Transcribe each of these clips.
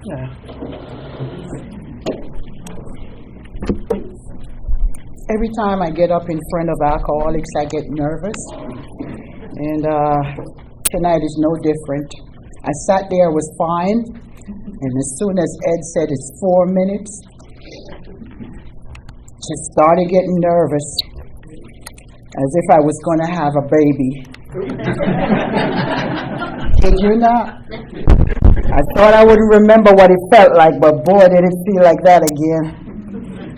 Yeah. Every time I get up in front of alcoholics, I get nervous. And tonight is no different. I sat there, was fine. And as soon as Ed said it's 4 minutes, just started getting nervous, as if I was going to have a baby. Did you not? I thought I wouldn't remember what it felt like, but boy, did it feel like that again.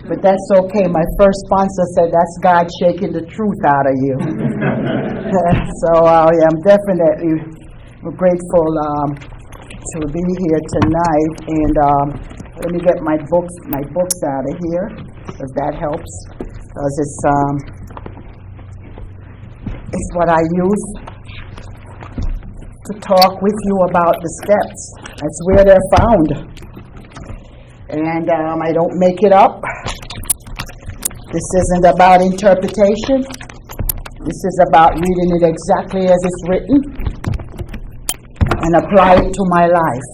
But that's okay. My first sponsor said that's God shaking the truth out of you. So yeah, I'm definitely grateful to be here tonight. And let me get my books out of here, if that helps, because it's what I use to talk with you about the steps. That's where they're found. And I don't make it up. This isn't about interpretation. This is about reading it exactly as it's written and apply it to my life.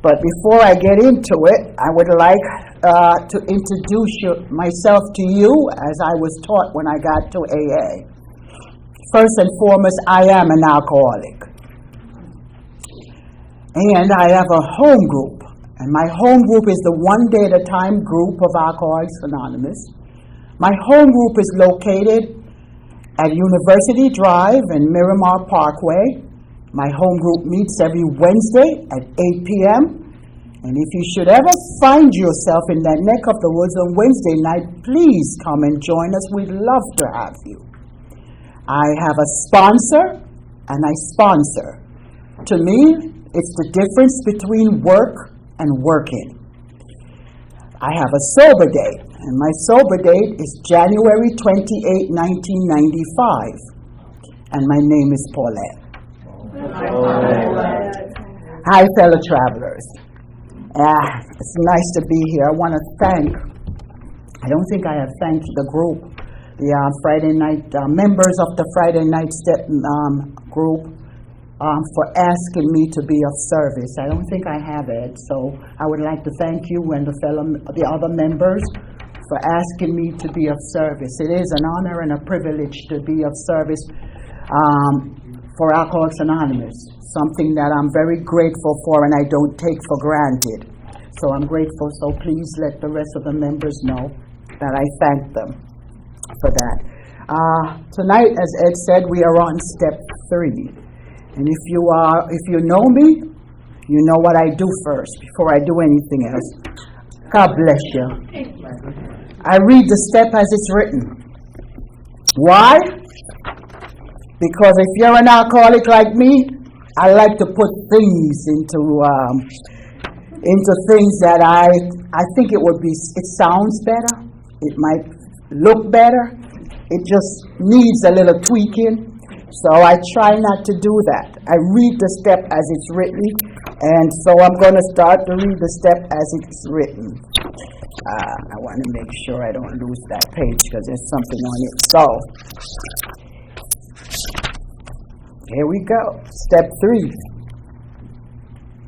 But before I get into it, I would like to introduce myself to you as I was taught when I got to AA. First and foremost, I am an alcoholic. And I have a home group. And my home group is the One Day at a Time group of Alcoholics Anonymous. My home group is located at University Drive and Miramar Parkway. My home group meets every Wednesday at 8 p.m. And if you should ever find yourself in that neck of the woods on Wednesday night, please come and join us. We'd love to have you. I have a sponsor, and I sponsor. To me, it's the difference between work and working. I have a sober date, and my sober date is January 28, 1995. And my name is Paulette. Hi, fellow travelers. It's nice to be here. I want to I don't think I have thanked the group, the Friday night members of the Friday Night Step group for asking me to be of service. I don't think I have it, so I would like to thank you and the other members for asking me to be of service. It is an honor and a privilege to be of service for Alcoholics Anonymous, something that I'm very grateful for and I don't take for granted. So I'm grateful, so please let the rest of the members know that I thank them for that. Tonight, as Ed said, we are on step 3. And if you know me, you know what I do first before I do anything else. God bless you. I read the step as it's written. Why? Because if you're an alcoholic like me, I like to put things into things that I think it sounds better. It might look better. It just needs a little tweaking. So I try not to do that. I read the step as it's written, and so I'm going to start to read the step as it's written. I want to make sure I don't lose that page because there's something on it. So, here we go. Step 3.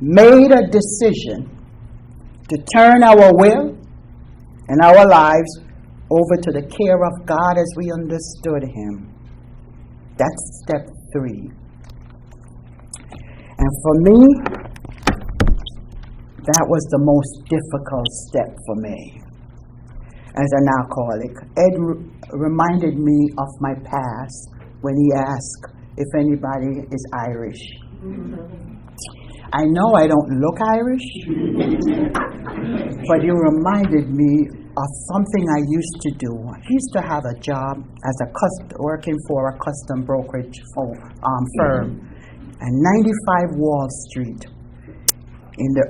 Made a decision to turn our will and our lives over to the care of God as we understood Him. That's step 3. And for me, that was the most difficult step for me as an alcoholic. Ed reminded me of my past when he asked if anybody is Irish. I know I don't look Irish, but he reminded me of something I used to do. I used to have a job as working for a custom brokerage firm at 95 Wall Street in the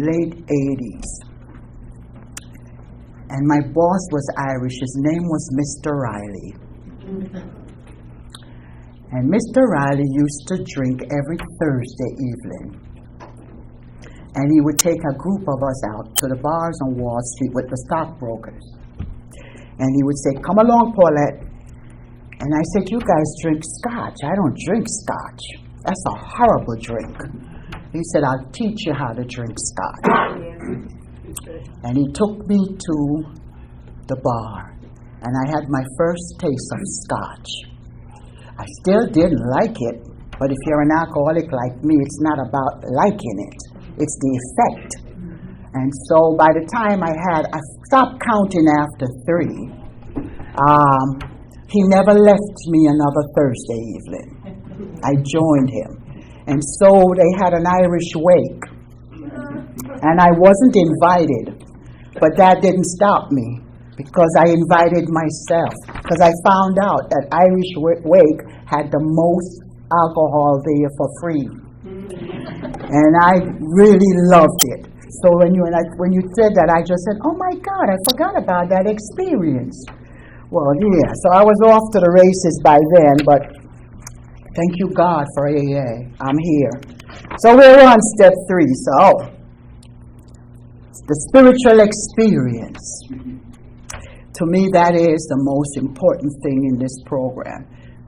late 80s. And my boss was Irish. His name was Mr. Riley. And Mr. Riley used to drink every Thursday evening. And he would take a group of us out to the bars on Wall Street with the stockbrokers. And he would say, "Come along, Paulette." And I said, "You guys drink scotch. I don't drink scotch." That's a horrible drink. He said, I'll teach you how to drink scotch. And he took me to the bar, and I had my first taste of scotch. I still didn't like it, but if you're an alcoholic like me, it's not about liking it. It's the effect. And so by the time I stopped counting after 3. He never left me another Thursday evening. I joined him. And so they had an Irish wake. And I wasn't invited. But that didn't stop me, because I invited myself. Because I found out that Irish wake had the most alcohol there for free. And I really loved it. So when you said that, I just said, oh my God, I forgot about that experience. Well, yeah, so I was off to the races by then, but thank you, God, for AA. I'm here. So we're on step 3. So, the spiritual experience. To me, that is the most important thing in this program.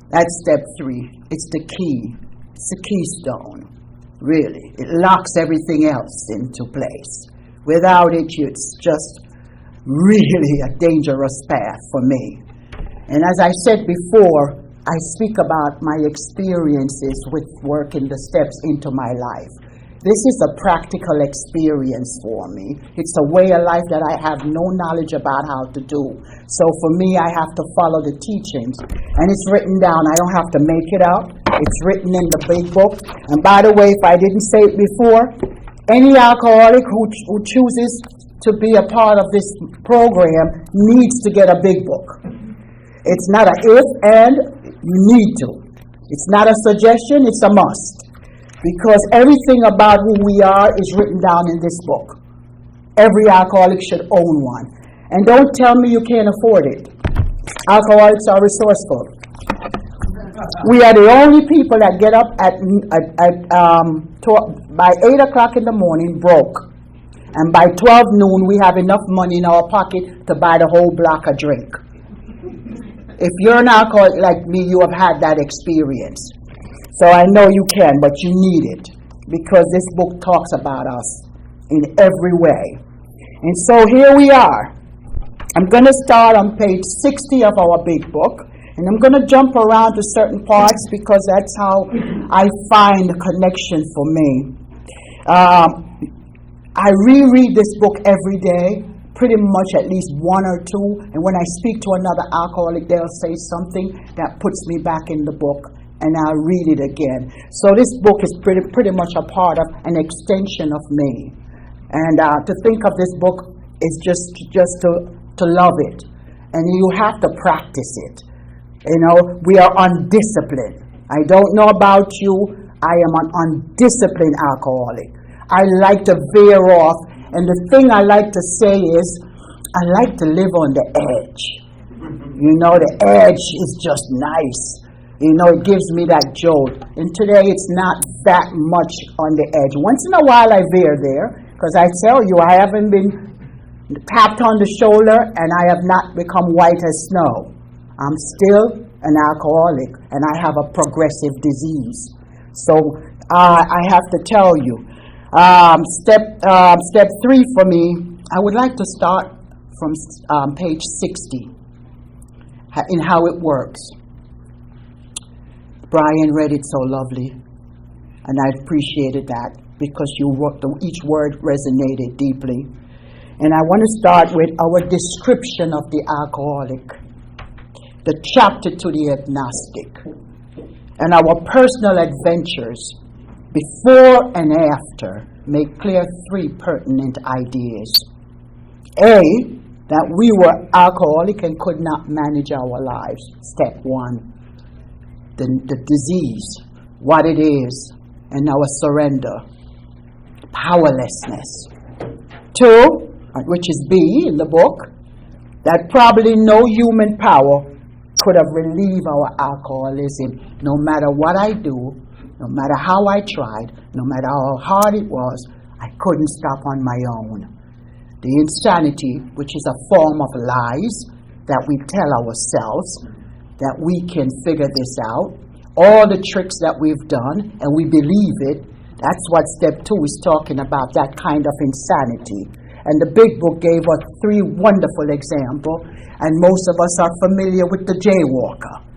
That's step 3. It's the key. It's the keystone. Really. It locks everything else into place. Without it, it's just really a dangerous path for me. And as I said before, I speak about my experiences with working the steps into my life. This is a practical experience for me. It's a way of life that I have no knowledge about how to do. So for me, I have to follow the teachings. And it's written down. I don't have to make it up. It's written in the big book. And by the way, if I didn't say it before, any alcoholic who chooses to be a part of this program needs to get a big book. It's not an if, and you need to. It's not a suggestion, it's a must. Because everything about who we are is written down in this book. Every alcoholic should own one. And don't tell me you can't afford it. Alcoholics are resourceful. We are the only people that get up by 8 o'clock in the morning broke. And by 12 noon, we have enough money in our pocket to buy the whole block of drink. If you're an alcoholic like me, you have had that experience. So I know you can, but you need it, because this book talks about us in every way. And so here we are. I'm going to start on page 60 of our big book, and I'm going to jump around to certain parts because that's how I find a connection for me. I reread this book every day, pretty much at least 1 or 2, and when I speak to another alcoholic, they'll say something that puts me back in the book, and I'll read it again. So this book is pretty much a part of an extension of me. And to think of this book is just to love it. And you have to practice it. You know, we are undisciplined. I don't know about you. I am an undisciplined alcoholic. I like to veer off. And the thing I like to say is, I like to live on the edge. You know, the edge is just nice. You know, it gives me that jolt. And today it's not that much on the edge. Once in a while I veer there, because I tell you, I haven't been tapped on the shoulder and I have not become white as snow. I'm still an alcoholic and I have a progressive disease. So I have to tell you, step 3 for me, I would like to start from page 60 in how it works. Brian read it so lovely, and I appreciated that because each word resonated deeply. And I want to start with our description of the alcoholic, the chapter to the agnostic, and our personal adventures before and after make clear 3 pertinent ideas. A, that we were alcoholic and could not manage our lives. Step 1. The disease, what it is, and our surrender, powerlessness. 2, which is B in the book, that probably no human power could have relieved our alcoholism. No matter what I do, no matter how I tried, no matter how hard it was, I couldn't stop on my own. The insanity, which is a form of lies that we tell ourselves, that we can figure this out, all the tricks that we've done, and we believe it. That's what step 2 is talking about, that kind of insanity. And the big book gave us 3 wonderful examples, and most of us are familiar with the jaywalker.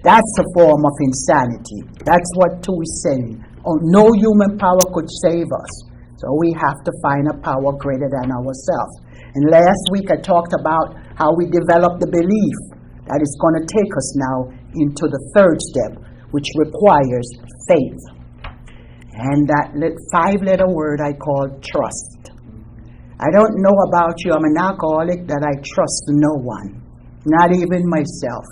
That's a form of insanity. That's what 2 is saying. Oh, no human power could save us. So we have to find a power greater than ourselves. And last week I talked about how we develop the belief that is going to take us now into the 3rd step, which requires faith. And that 5-letter word I call trust. I don't know about you. I'm an alcoholic that I trust no one, not even myself.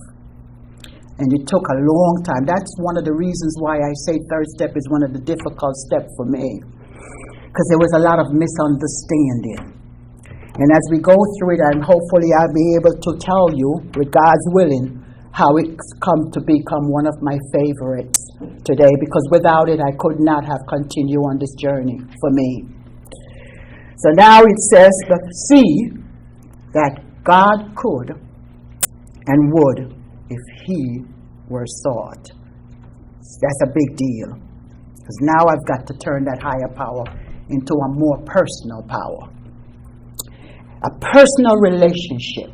And it took a long time. That's one of the reasons why I say 3rd step is one of the difficult steps for me, because there was a lot of misunderstanding. And as we go through it, and hopefully I'll be able to tell you, with God's willing, how it's come to become one of my favorites today, because without it I could not have continued on this journey for me. So now it says, see that God could and would if he were sought. That's a big deal, because now I've got to turn that higher power into a more personal power. A personal relationship.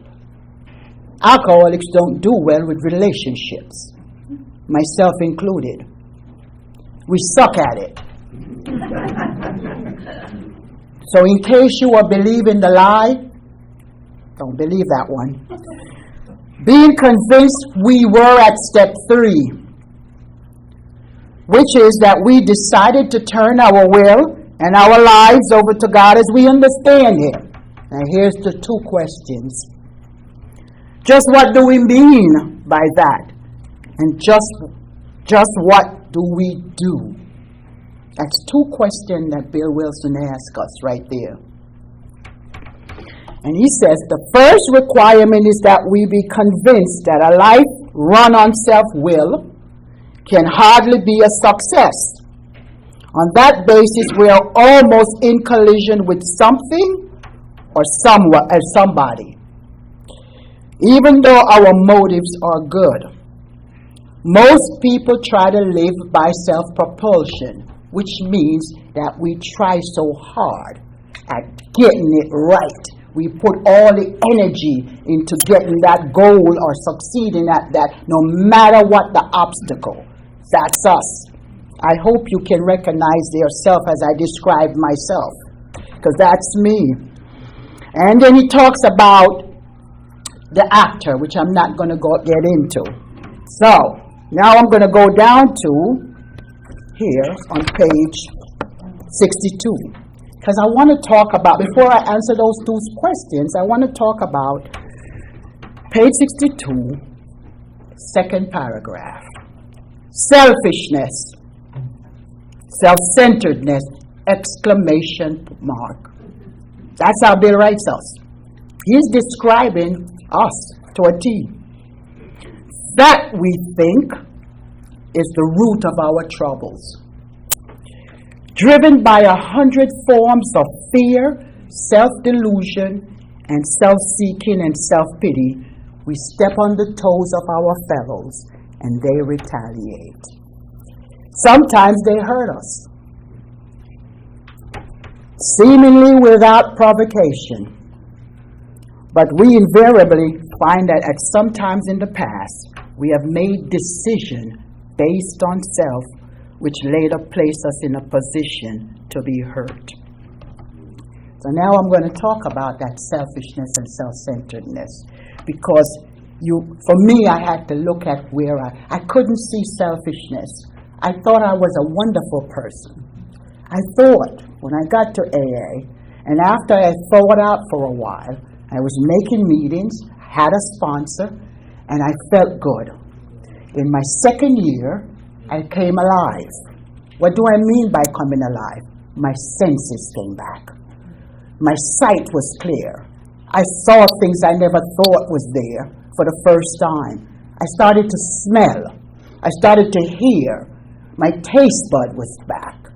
Alcoholics don't do well with relationships, myself included. We suck at it. So in case you are believing the lie, don't believe that one. Being convinced, we were at step 3, which is that we decided to turn our will and our lives over to God as we understand Him. Now here's the 2 questions. Just what do we mean by that? And just what do we do? That's 2 questions that Bill Wilson asked us right there. And he says the first requirement is that we be convinced that a life run on self-will can hardly be a success. On that basis, we are almost in collision with something or somebody. Even though our motives are good, most people try to live by self-propulsion, which means that we try so hard at getting it right. We put all the energy into getting that goal or succeeding at that, no matter what the obstacle. That's us. I hope you can recognize yourself as I described myself, because that's me. And then he talks about the actor, which I'm not going to get into. So, now I'm going to go down to here on page 62. Because I want to talk about, before I answer those 2 questions, I want to talk about page 62, 2nd paragraph. Selfishness, self-centeredness, exclamation mark. That's how Bill writes us. He's describing us to a T. That, we think, is the root of our troubles. Driven by 100 forms of fear, self-delusion, and self-seeking and self-pity, we step on the toes of our fellows and they retaliate. Sometimes they hurt us, seemingly without provocation. But we invariably find that at some times in the past, we have made decisions based on self, which later place us in a position to be hurt. So now I'm going to talk about that selfishness and self-centeredness, because for me, I had to look at where I couldn't see selfishness. I thought I was a wonderful person. I thought when I got to AA, and after I thought out for a while, I was making meetings, had a sponsor, and I felt good. In my 2nd year, I came alive. What do I mean by coming alive? My senses came back. My sight was clear. I saw things I never thought was there for the first time. I started to smell. I started to hear. My taste bud was back.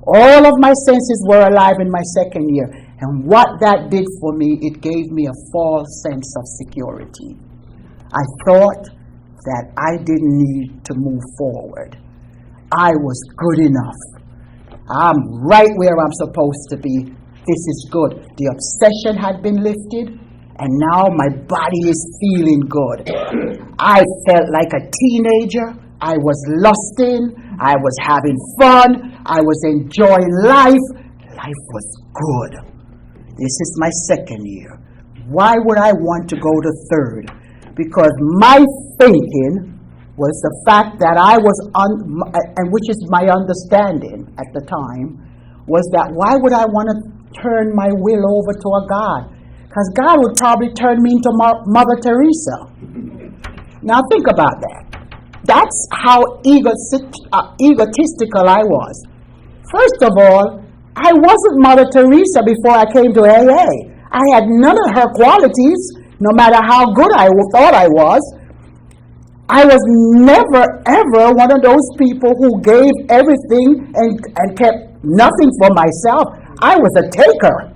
All of my senses were alive in my 2nd year. And what that did for me, it gave me a false sense of security. I thought that I didn't need to move forward. I was good enough. I'm right where I'm supposed to be. This is good. The obsession had been lifted, and now my body is feeling good. I felt like a teenager. I was lusting. I was having fun. I was enjoying life. Life was good. This is my second year. Why would I want to go to third? Because my thinking was the fact that I was, and which is my understanding at the time, was that why would I want to turn my will over to a God? Because God would probably turn me into Mother Teresa. Now think about that. That's how egotistical I was. First of all, I wasn't Mother Teresa before I came to AA. I had none of her qualities, no matter how good I thought I was. I was never, ever one of those people who gave everything and kept nothing for myself. I was a taker.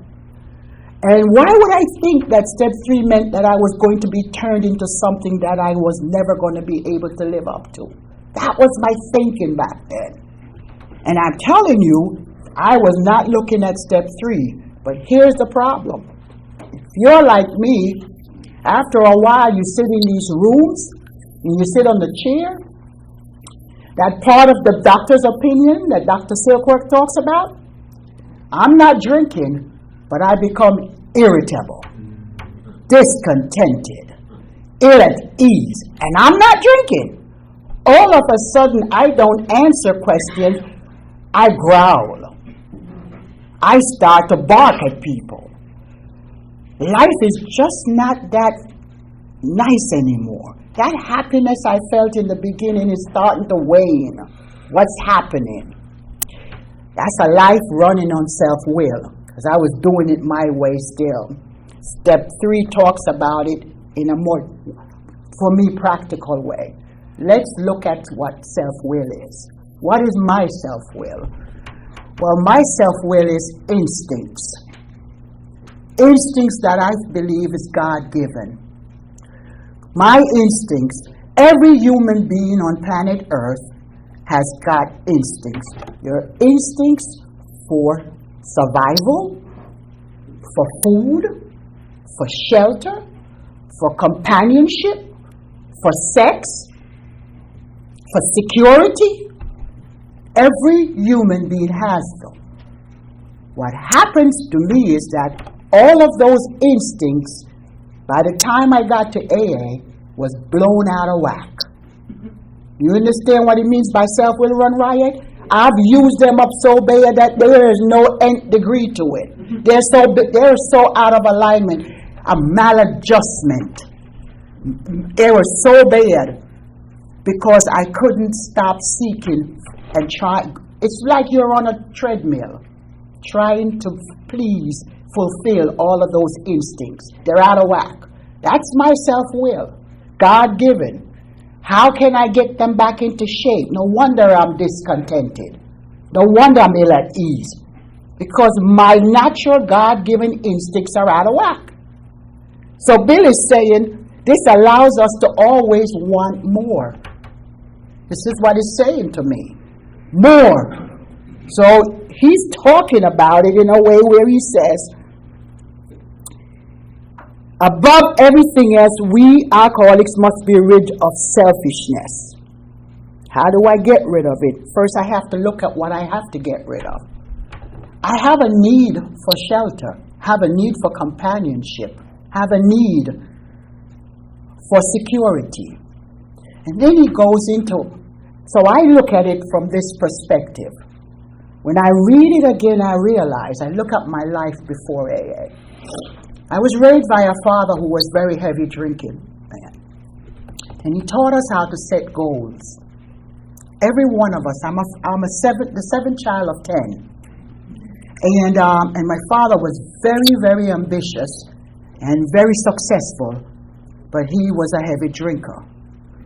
And why would I think that step 3 meant that I was going to be turned into something that I was never going to be able to live up to? That was my thinking back then. And I'm telling you, I was not looking at step 3. But here's the problem. If you're like me, after a while you sit in these rooms, and you sit on the chair, that part of the doctor's opinion that Dr. Silkworth talks about, I'm not drinking, but I become irritable, discontented, ill at ease, and I'm not drinking. All of a sudden, I don't answer questions, I growl. I start to bark at people. Life is just not that nice anymore. That happiness I felt in the beginning is starting to wane. What's happening? That's a life running on self-will, because I was doing it my way still. Step 3 talks about it in a more, for me, practical way. Let's look at what self-will is. What is my self-will? Well, my self-will is instincts. Instincts that I believe is God-given. My instincts, every human being on planet Earth has got instincts. There are instincts for survival, for food, for shelter, for companionship, for sex, for security. Every human being has them. What happens to me is that all of those instincts, by the time I got to AA, was blown out of whack. You understand what it means by self-will run riot? I've used them up so bad that there is no nth degree to it. They're so out of alignment. A maladjustment. They were so bad because I couldn't stop seeking and try. It's like you're on a treadmill trying to please fulfill all of those instincts. They're out of whack. That's my self-will, God-given. How can I get them back into shape? No wonder I'm discontented. No wonder I'm ill at ease. Because my natural God-given instincts are out of whack. So Bill is saying this allows us to always want more. This is what he's saying to me. More. So he's talking about it in a way where he says, above everything else, we alcoholics must be rid of selfishness. How do I get rid of it? First, I have to look at what I have to get rid of. I have a need for shelter, have a need for companionship, have a need for security. And then he goes into, so I look at it from this perspective. When I read it again, I realize, I look at my life before AA. I was raised by a father who was very heavy drinking man. And he taught us how to set goals. Every one of us, I'm the seventh child of 10. And my father was very, very ambitious and very successful, but he was a heavy drinker.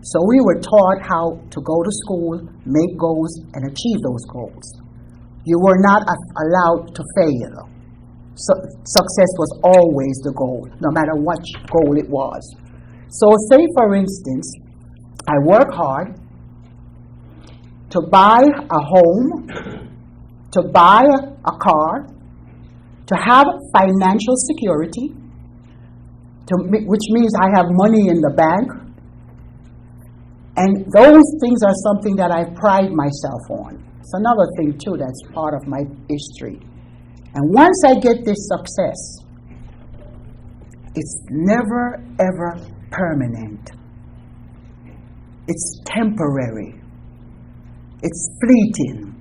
So we were taught how to go to school, make goals, and achieve those goals. You were not allowed to fail. So success was always the goal, no matter what goal it was. So say, for instance, I work hard to buy a home, to buy a car, to have financial security, which means I have money in the bank. And those things are something that I pride myself on. It's another thing, too, that's part of my history. And once I get this success, it's never, ever permanent. It's temporary. It's fleeting.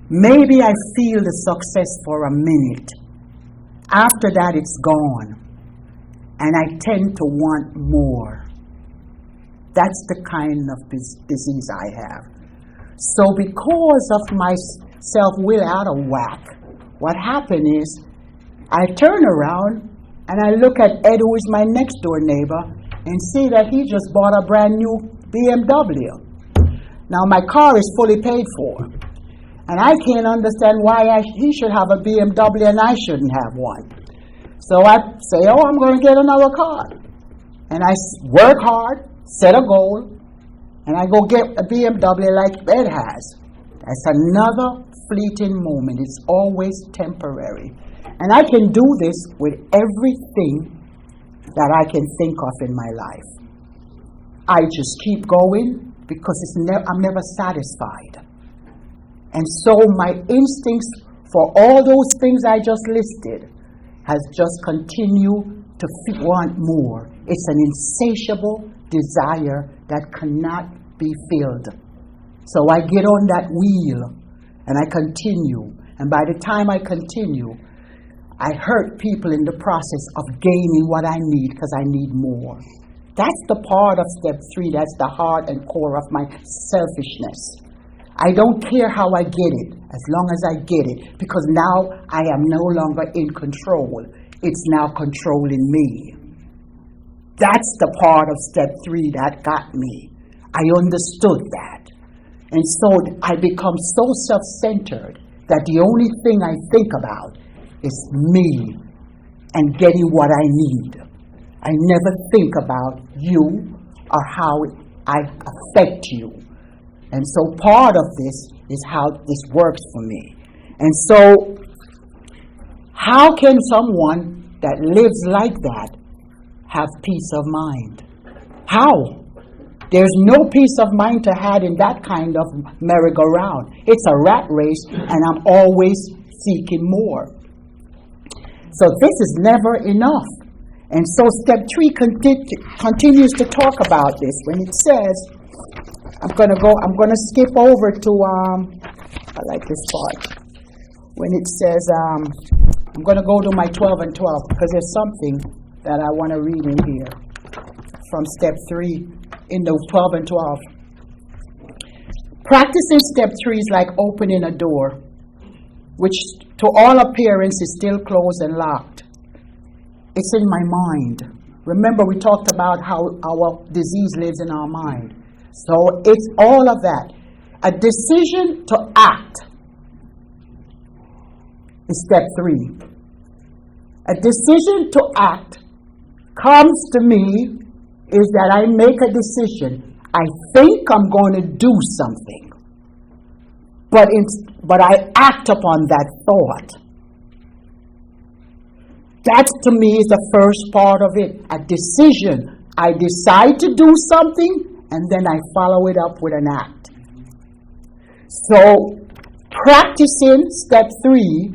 Maybe I feel the success for a minute. After that, it's gone. And I tend to want more. That's the kind of disease I have. So because of my self-will out of whack, what happened is I turn around and I look at Ed, who is my next door neighbor, and see that he just bought a brand new BMW. Now my car is fully paid for. And I can't understand why he should have a BMW and I shouldn't have one. So I say, oh, I'm going to get another car. And I work hard, set a goal, and I go get a BMW like Ed has. That's another fleeting moment. It's always temporary. And I can do this with everything that I can think of in my life. I just keep going because I'm never satisfied. And so my instincts for all those things I just listed has just continued to want more. It's an insatiable desire that cannot be filled. So I get on that wheel and I continue. And by the time I continue, I hurt people in the process of gaining what I need because I need more. That's the part of step 3. That's the heart and core of my selfishness. I don't care how I get it, as long as I get it, because now I am no longer in control. It's now controlling me. That's the part of step 3 that got me. I understood that. And so I become so self-centered that the only thing I think about is me and getting what I need. I never think about you or how I affect you. And so part of this is how this works for me. And so how can someone that lives like that have peace of mind? How? There's no peace of mind to have in that kind of merry-go-round. It's a rat race, and I'm always seeking more. So this is never enough. And so step 3 continues to talk about this when it says, I'm going to skip over to, I like this part, when it says, I'm going to go to my 12 and 12, because there's something that I want to read in here from step 3 in the 12 and 12. Practicing step 3 is like opening a door, which to all appearance is still closed and locked. It's in my mind. Remember, we talked about how our disease lives in our mind. So it's all of that. A decision to act is step 3. A decision to act comes to me is that I make a decision. I think I'm going to do something, but I act upon that thought. That to me is the first part of it, a decision. I decide to do something, and then I follow it up with an act. So practicing step 3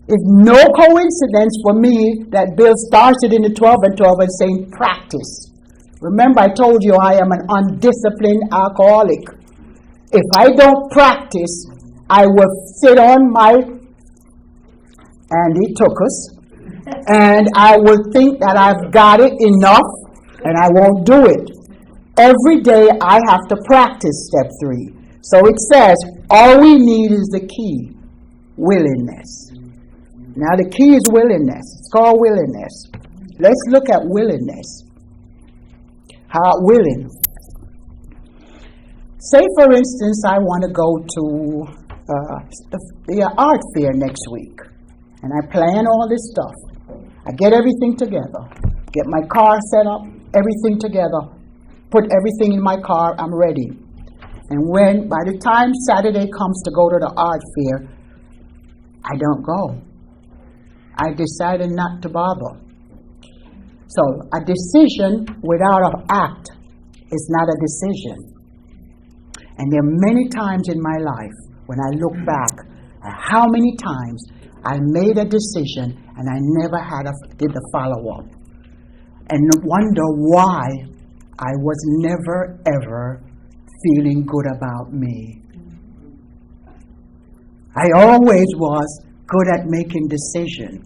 is no coincidence for me that Bill started in the 12 and 12 and saying practice. Remember, I told you I am an undisciplined alcoholic. If I don't practice, I will sit on my Andy took us, and I will think that I've got it enough, and I won't do it. Every day I have to practice step 3. So it says, all we need is the key, willingness. Now the key is willingness. It's called willingness. Let's look at willingness. How willing? Say, for instance, I want to go to the art fair next week. And I plan all this stuff. I get everything together. Get my car set up, everything together. put everything in my car, I'm ready. And by the time Saturday comes to go to the art fair, I don't go. I decided not to bother. So a decision without an act is not a decision. And there are many times in my life when I look back at how many times I made a decision and I never did the follow-up. And wonder why I was never, ever feeling good about me. I always was good at making decisions,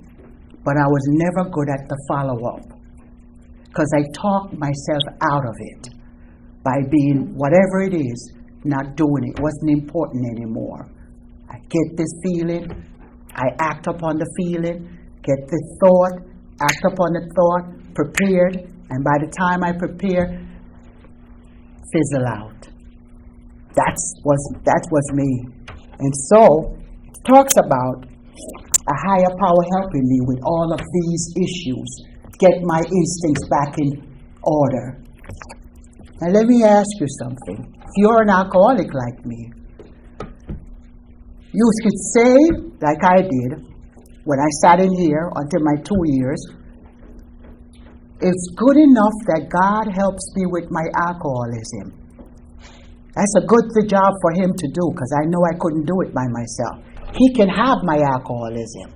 but I was never good at the follow-up. Because I talked myself out of it by being whatever it is, not doing it. It wasn't important anymore. I get this feeling, I act upon the feeling, get the thought, act upon the thought, prepared, and by the time I prepare, fizzle out. That was me. And so, it talks about a higher power helping me with all of these issues, get my instincts back in order. Now let me ask you something. If you're an alcoholic like me, you could say, like I did, when I sat in here until my 2 years, it's good enough that God helps me with my alcoholism. That's a good job for him to do, because I know I couldn't do it by myself. He can have my alcoholism.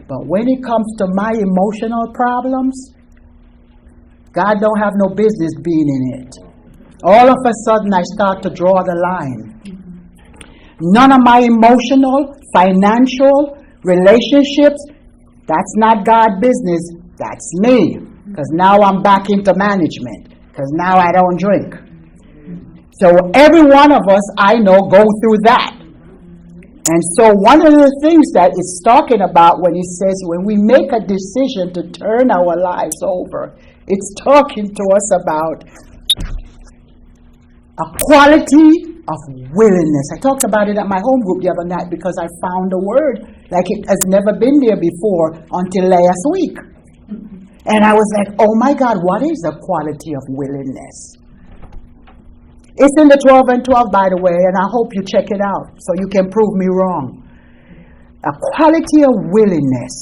But when it comes to my emotional problems, God don't have no business being in it. All of a sudden, I start to draw the line. None of my emotional, financial, relationships, that's not God's business. That's me. Because now I'm back into management. Because now I don't drink. So every one of us, I know, go through that. And so one of the things that it's talking about when he says, when we make a decision to turn our lives over, it's talking to us about a quality of willingness. I talked about it at my home group the other night because I found a word like it has never been there before until last week. And I was like, oh my God, what is the quality of willingness? It's in the 12 and 12, by the way, and I hope you check it out so you can prove me wrong. A quality of willingness.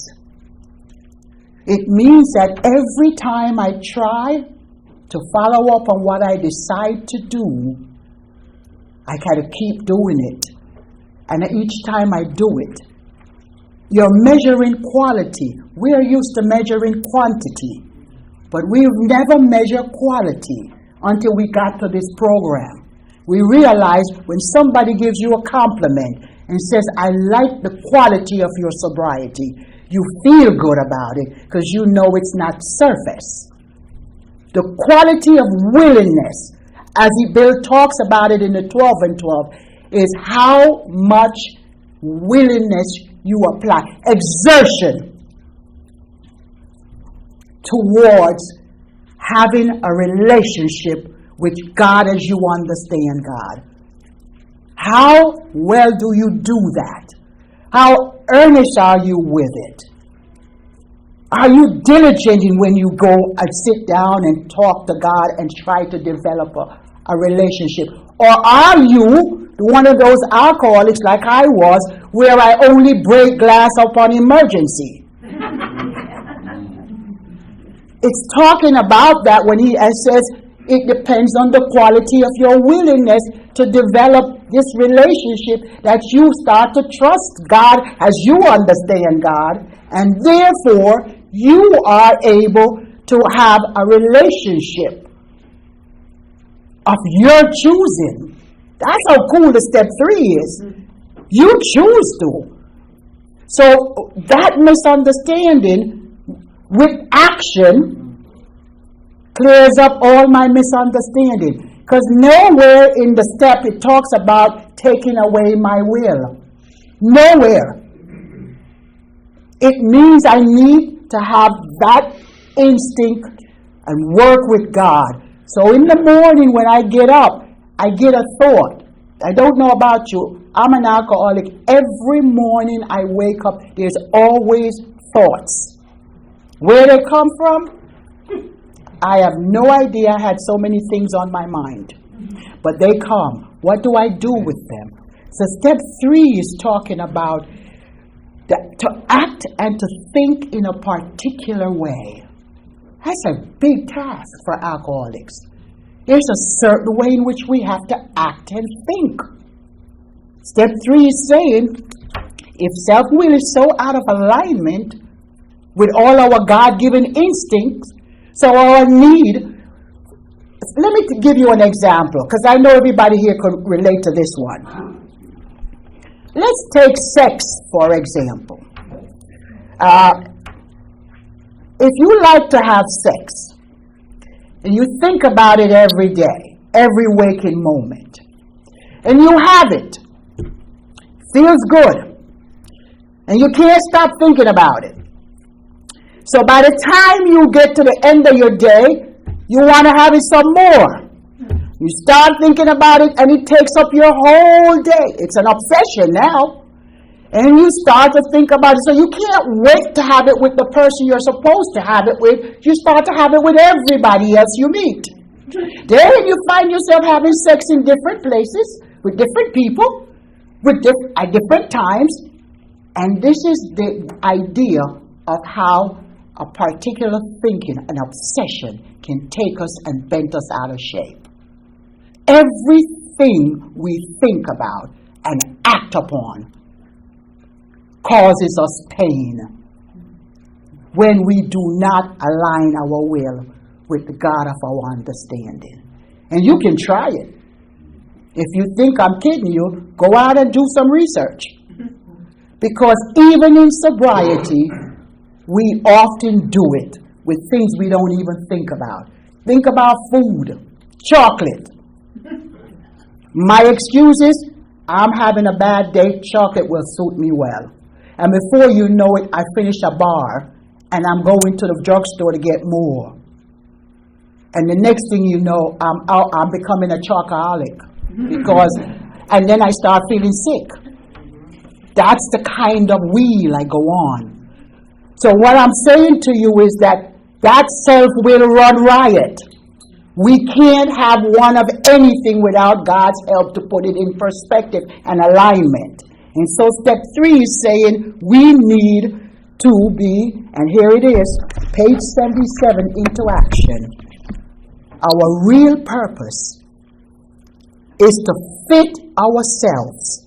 It means that every time I try to follow up on what I decide to do, I kind of keep doing it. And each time I do it, you're measuring quality. We're used to measuring quantity, but we've never measured quality until we got to this program. We realize when somebody gives you a compliment and says, I like the quality of your sobriety, you feel good about it because you know it's not surface. The quality of willingness, as Bill talks about it in the 12 and 12, is how much willingness you apply, exertion towards having a relationship with God as you understand God. How well do you do that? How earnest are you with it? Are you diligent in when you go and sit down and talk to God and try to develop a relationship? Or are you one of those alcoholics like I was, where I only break glass upon emergency? It's talking about that when he says it depends on the quality of your willingness to develop this relationship, that you start to trust God as you understand God, and therefore you are able to have a relationship of your choosing. That's how cool the step 3 is. You choose to. So that misunderstanding with action clears up all my misunderstanding. Because nowhere in the step it talks about taking away my will. Nowhere. It means I need to have that instinct and work with God. So in the morning when I get up, I get a thought. I don't know about you. I'm an alcoholic. Every morning I wake up, there's always thoughts. Where they come from? I have no idea I had so many things on my mind. But they come. What do I do with them? So step 3 is talking about to act and to think in a particular way. That's a big task for alcoholics. There's a certain way in which we have to act and think. Step 3 is saying, if self-will is so out of alignment with all our God-given instincts, so our need, let me give you an example, because I know everybody here could relate to this one. Let's take sex, for example. If you like to have sex, and you think about it every day, every waking moment, and you have it, feels good, and you can't stop thinking about it. So by the time you get to the end of your day, you want to have it some more. You start thinking about it, and it takes up your whole day. It's an obsession now. And you start to think about it. So you can't wait to have it with the person you're supposed to have it with. You start to have it with everybody else you meet. Then you find yourself having sex in different places, with different people, at different times. And this is the idea of how a particular thinking, an obsession, can take us and bend us out of shape. Everything we think about and act upon causes us pain when we do not align our will with the God of our understanding. And you can try it. If you think I'm kidding you, go out and do some research. Because even in sobriety, we often do it with things we don't even think about. Think about food, chocolate. My excuse is, I'm having a bad day, chocolate will suit me well. And before you know it, I finish a bar, and I'm going to the drugstore to get more. And the next thing you know, I'm becoming a chocoholic. And then I start feeling sick. That's the kind of wheel I go on. So what I'm saying to you is that self will run riot. We can't have one of anything without God's help to put it in perspective and alignment. And so step 3 is saying we need to be, and here it is, page 77, into action. Our real purpose is to fit ourselves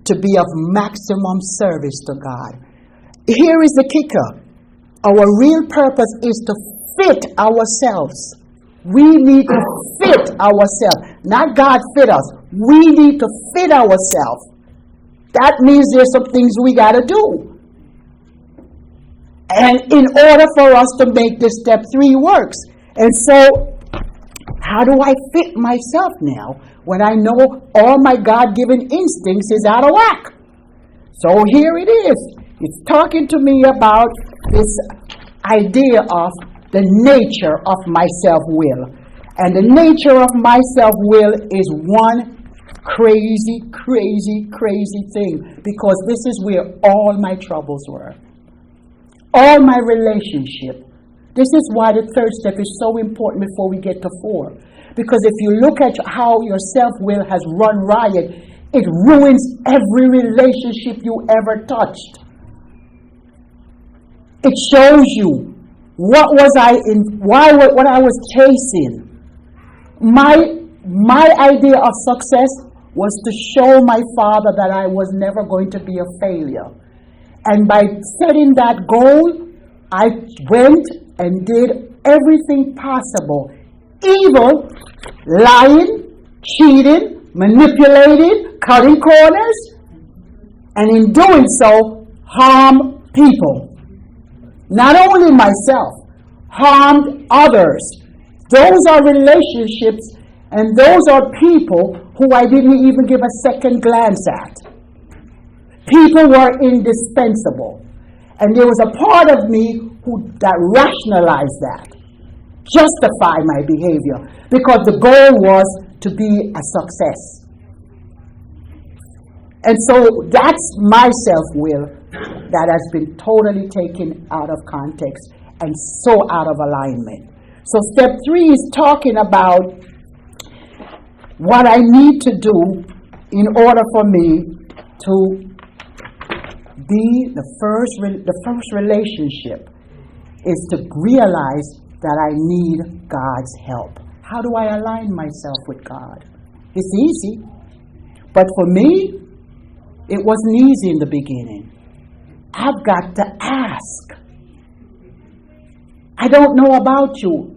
to be of maximum service to God. Here is the kicker. Our real purpose is to fit ourselves. We need to fit ourselves. Not God fit us. We need to fit ourselves. That means there's some things we got to do. And in order for us to make this step 3 works. And so, how do I fit myself now when I know all my God-given instincts is out of whack? So here it is. It's talking to me about this idea of the nature of my self-will. And the nature of my self-will is one crazy thing, because this is where all my troubles were. All my relationship. This is why the 3rd step is so important before we get to 4. Because if you look at how your self-will has run riot, it ruins every relationship you ever touched. It shows you what I was chasing. My idea of success was to show my father that I was never going to be a failure. And by setting that goal, I went and did everything possible. Evil, lying, cheating, manipulating, cutting corners, and in doing so, harm people. Not only myself, harmed others. Those are relationships, and those are people who I didn't even give a second glance at. People were indispensable. And there was a part of me that rationalized that, justify my behavior, because the goal was to be a success. And so that's my self-will that has been totally taken out of context and so out of alignment. So step 3 is talking about what I need to do in order for me to be the first relationship is to realize that I need God's help. How do I align myself with God? It's easy. But for me, it wasn't easy in the beginning. I've got to ask. I don't know about you,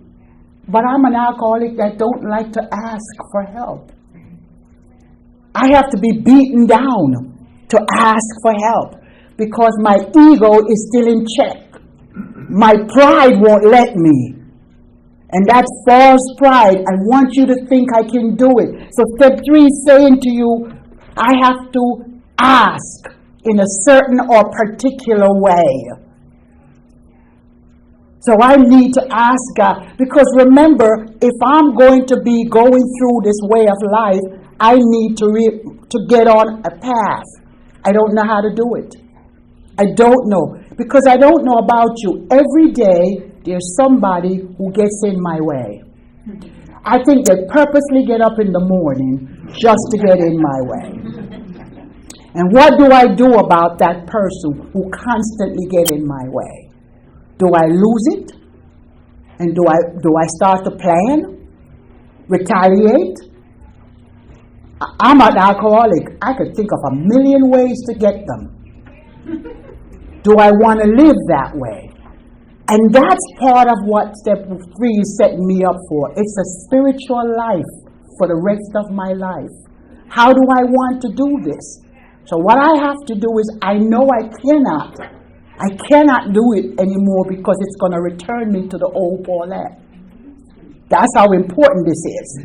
but I'm an alcoholic that don't like to ask for help. I have to be beaten down to ask for help because my ego is still in check. My pride won't let me. And that's false pride. I want you to think I can do it. So step 3 is saying to you, I have to ask in a certain or particular way. So I need to ask God, because remember, if I'm going to be going through this way of life, I need to get on a path. I don't know how to do it. I don't know, because I don't know about you. Every day, there's somebody who gets in my way. I think they purposely get up in the morning just to get in my way. And what do I do about that person who constantly get in my way? Do I lose it? And do I start to plan? Retaliate? I'm an alcoholic. I could think of a million ways to get them. Do I want to live that way? And that's part of what step 3 is setting me up for. It's a spiritual life for the rest of my life. How do I want to do this? So what I have to do is, I know I cannot do it anymore because it's going to return me to the old Paulette. That's how important this is.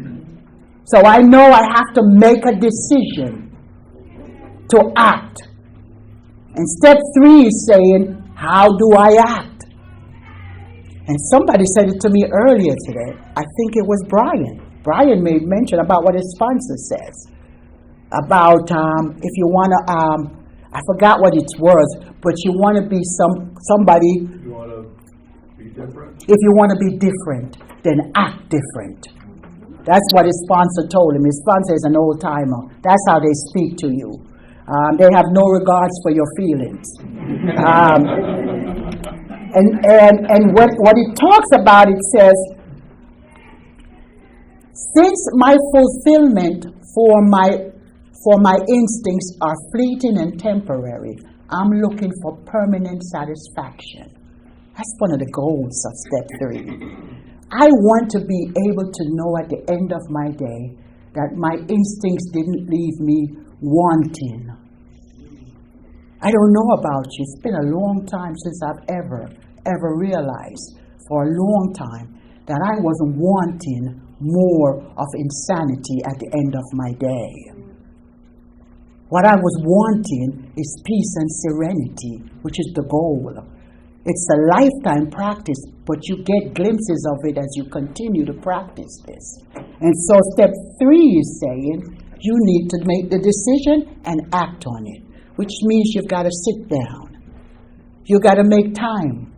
So I know I have to make a decision to act. And step 3 is saying, how do I act? And somebody said it to me earlier today. I think it was Brian. Brian made mention about what his sponsor says. About if you want to, I forgot what it was, but you want to be somebody. You want to be different? If you want to be different, then act different. That's what his sponsor told him. His sponsor is an old timer. That's how they speak to you. They have no regards for your feelings. And what it talks about, it says, since my fulfillment for my instincts are fleeting and temporary, I'm looking for permanent satisfaction. That's one of the goals of step 3. I want to be able to know at the end of my day that my instincts didn't leave me wanting. I don't know about you. It's been a long time since I've ever realized, for a long time, that I wasn't wanting more of insanity at the end of my day. What I was wanting is peace and serenity, which is the goal. It's a lifetime practice, but you get glimpses of it as you continue to practice this. And so step 3 is saying you need to make the decision and act on it, which means you've got to sit down. You've got to make time.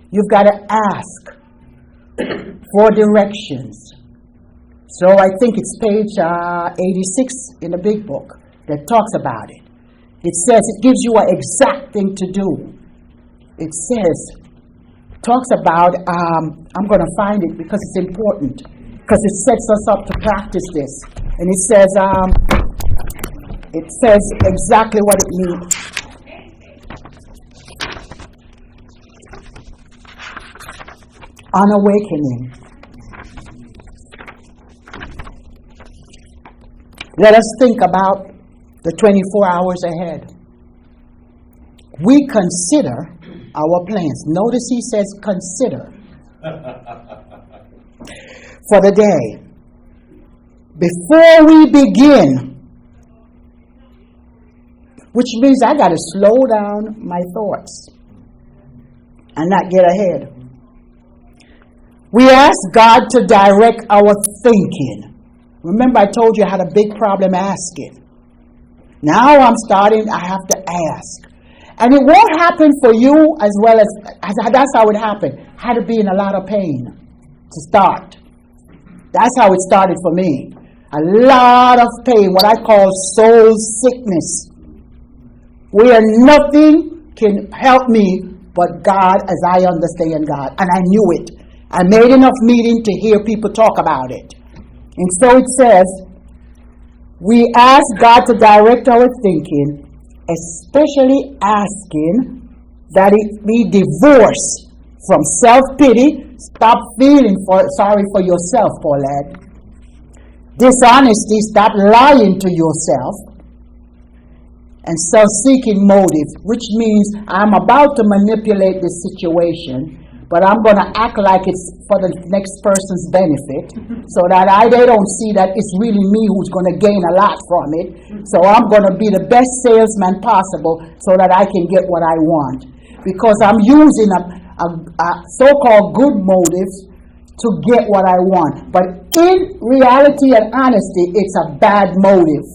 You've got to ask for directions. So I think it's page 86 in the big book that talks about it. It says, it gives you an exact thing to do. It says, talks about, I'm going to find it because it's important, because it sets us up to practice this. And it says exactly what it means. On awakening, let us think about the 24 hours ahead. We consider our plans. Notice he says consider for the day. Before we begin, which means I got to slow down my thoughts and not get ahead. We ask God to direct our thinking. Remember, I told you I had a big problem asking. Now I have to ask. And it won't happen for you as well as that's how it happened. I had to be in a lot of pain. to start. That's how it started for me. A lot of pain, what I call soul sickness, where nothing can help me but God as I understand God. And I knew it. I made enough meeting to hear people talk about it. And so it says, we ask God to direct our thinking, especially asking that it be divorced from self-pity. Stop feeling sorry for yourself, Paulette. Dishonesty, stop lying to yourself. And self-seeking motive, which means I'm about to manipulate this situation, but I'm going to act like it's for the next person's benefit, so that they don't see that it's really me who's going to gain a lot from it. So I'm going to be the best salesman possible so that I can get what I want. Because I'm using a so-called good motives to get what I want. But in reality and honesty, it's a bad motive.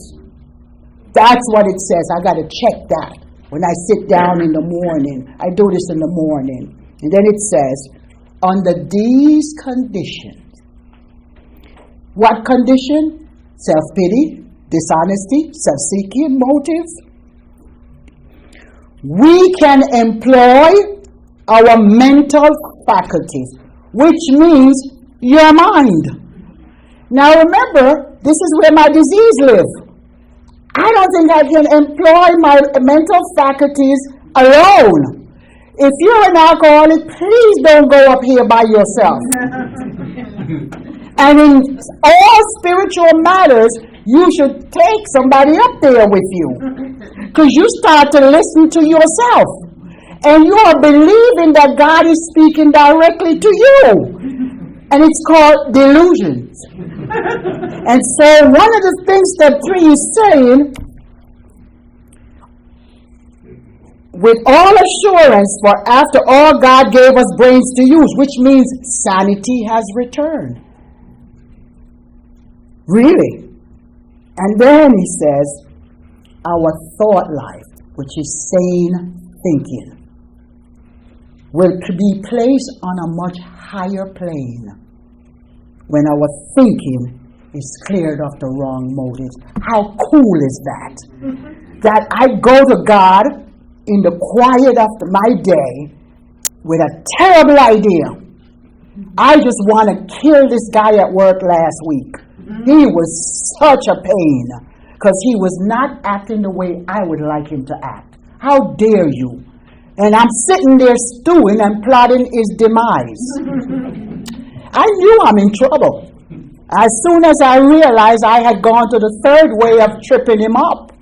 That's what it says. I got to check that when I sit down in the morning. I do this in the morning. And then it says, under these conditions. What condition? Self-pity, dishonesty, self-seeking motive. We can employ our mental faculties, which means your mind. Now remember, this is where my disease lives. I don't think I can employ my mental faculties alone. If you're an alcoholic, please don't go up here by yourself. And in all spiritual matters, you should take somebody up there with you. Because you start to listen to yourself. And you are believing that God is speaking directly to you. And it's called delusions. And so one of the things that 3 is saying, with all assurance, for after all God gave us brains to use, which means sanity has returned. Really. And then he says, our thought life, which is sane thinking, will be placed on a much higher plane when our thinking is cleared of the wrong motives. How cool is that? That I go to God in the quiet of my day with a terrible idea. I just want to kill this guy at work last week. He was such a pain because he was not acting the way I would like him to act. How dare you? And I'm sitting there stewing and plotting his demise. I knew I'm in trouble. As soon as I realized I had gone to the third way of tripping him up,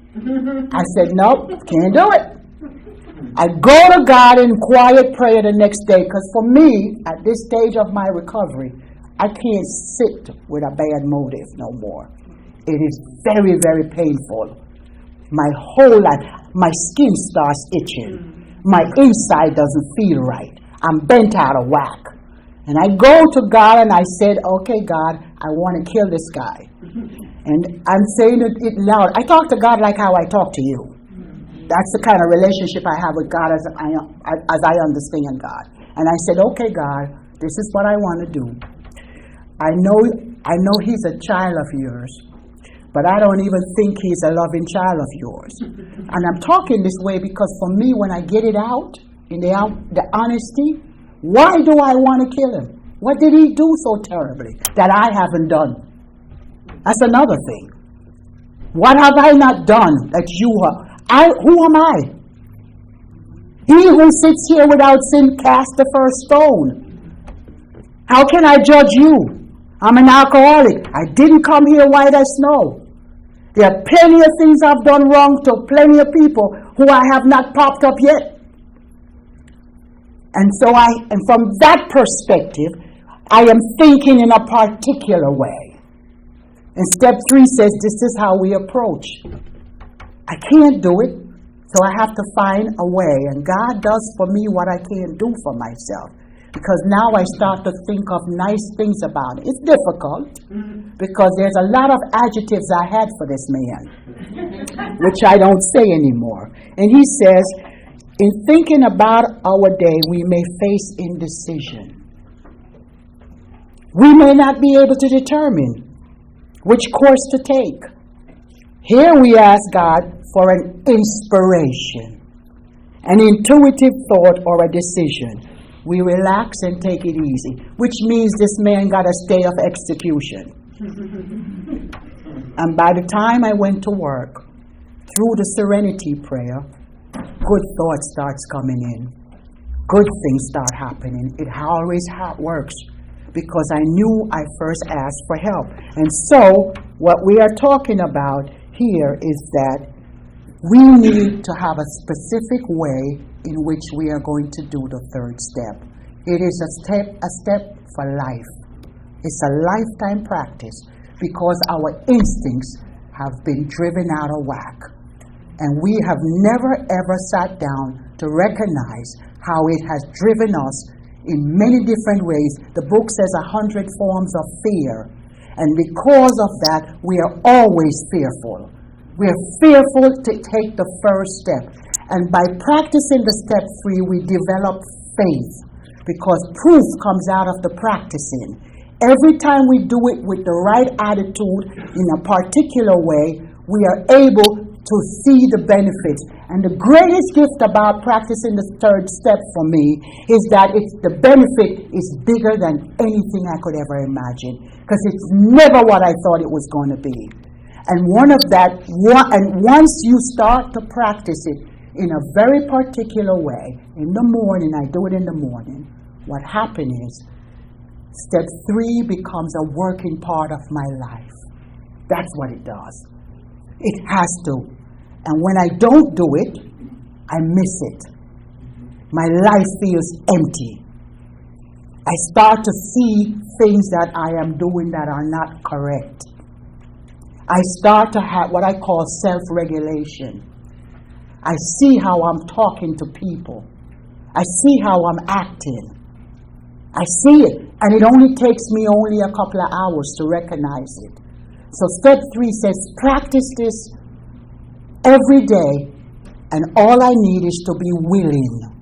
I said, nope, can't do it. I go to God in quiet prayer the next day, because for me, at this stage of my recovery, I can't sit with a bad motive no more. It is very, very painful. My whole life, my skin starts itching. My inside doesn't feel right. I'm bent out of whack. And I go to God and I said, okay, God, I want to kill this guy. And I'm saying it loud. I talk to God like how I talk to you. That's the kind of relationship I have with God as I understand God. And I said, okay, God, this is what I want to do. I know he's a child of yours, but I don't even think he's a loving child of yours. And I'm talking this way because for me, when I get it out, in the honesty, why do I want to kill him? What did he do so terribly that I haven't done? That's another thing. What have I not done that you have? Who am I? He who sits here without sin cast the first stone. How can I judge you? I'm an alcoholic. I didn't come here white as snow. There are plenty of things I've done wrong to plenty of people who I have not popped up yet. And so from that perspective, I am thinking in a particular way. And step 3 says this is how we approach. I can't do it, so I have to find a way. And God does for me what I can't do for myself. Because now I start to think of nice things about it. It's difficult, because there's a lot of adjectives I had for this man, which I don't say anymore. And he says, in thinking about our day, we may face indecision. we may not be able to determine which course to take. Here we ask God for an inspiration, an intuitive thought, or a decision. We relax and take it easy, which means this man got a stay of execution. And by the time I went to work, through the serenity prayer, good thoughts starts coming in. Good things start happening. It always works, because I knew I first asked for help. And so what we are talking about here is that we need to have a specific way in which we are going to do the third step. It is a step for life. It's a lifetime practice, because our instincts have been driven out of whack. And we have never ever sat down to recognize how it has driven us in many different ways. The book says 100 forms of fear. And because of that, we are always fearful. We are fearful to take the first step. And by practicing the step 3, we develop faith, because proof comes out of the practicing. Every time we do it with the right attitude in a particular way, we are able to see the benefits. And the greatest gift about practicing the third step for me is that the benefit is bigger than anything I could ever imagine, because it's never what I thought it was going to be. And once you start to practice it in a very particular way, in the morning, I do it in the morning, what happens is step 3 becomes a working part of my life. That's what it does. It has to. And when I don't do it, I miss it. My life feels empty. I start to see things that I am doing that are not correct. I start to have what I call self-regulation. I see how I'm talking to people. I see how I'm acting. I see it. And it only takes me only a couple of hours to recognize it. So step 3 says, practice this every day, and all I need is to be willing.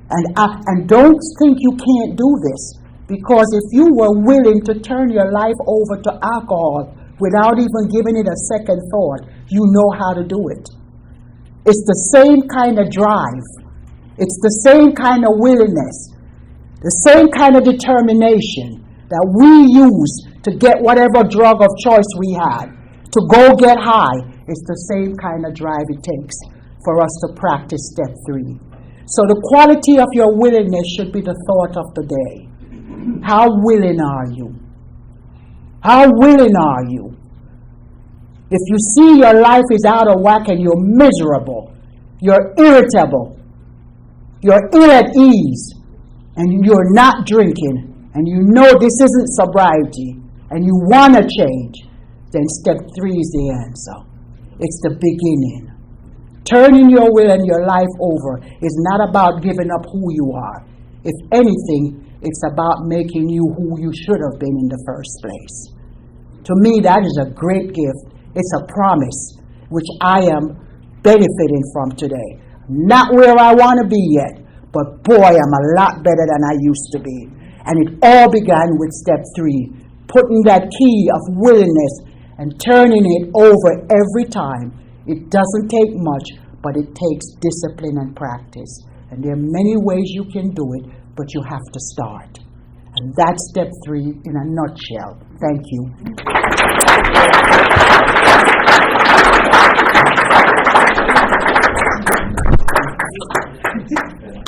And don't think you can't do this, because if you were willing to turn your life over to alcohol without even giving it a second thought, you know how to do it. It's the same kind of drive. It's the same kind of willingness, the same kind of determination that we use to get whatever drug of choice we had, to go get high. It's the same kind of drive it takes for us to practice step 3. So the quality of your willingness should be the thought of the day. How willing are you? How willing are you? If you see your life is out of whack and you're miserable, you're irritable, you're ill at ease, and you're not drinking, and you know this isn't sobriety, and you want to change, then step 3 is the answer. It's the beginning. Turning your will and your life over is not about giving up who you are. If anything, it's about making you who you should have been in the first place. To me, that is a great gift. It's a promise, which I am benefiting from today. Not where I want to be yet, but boy, I'm a lot better than I used to be. And it all began with step 3, putting that key of willingness and turning it over every time. It doesn't take much, but it takes discipline and practice. And there are many ways you can do it, but you have to start. And that's step 3 in a nutshell. Thank you.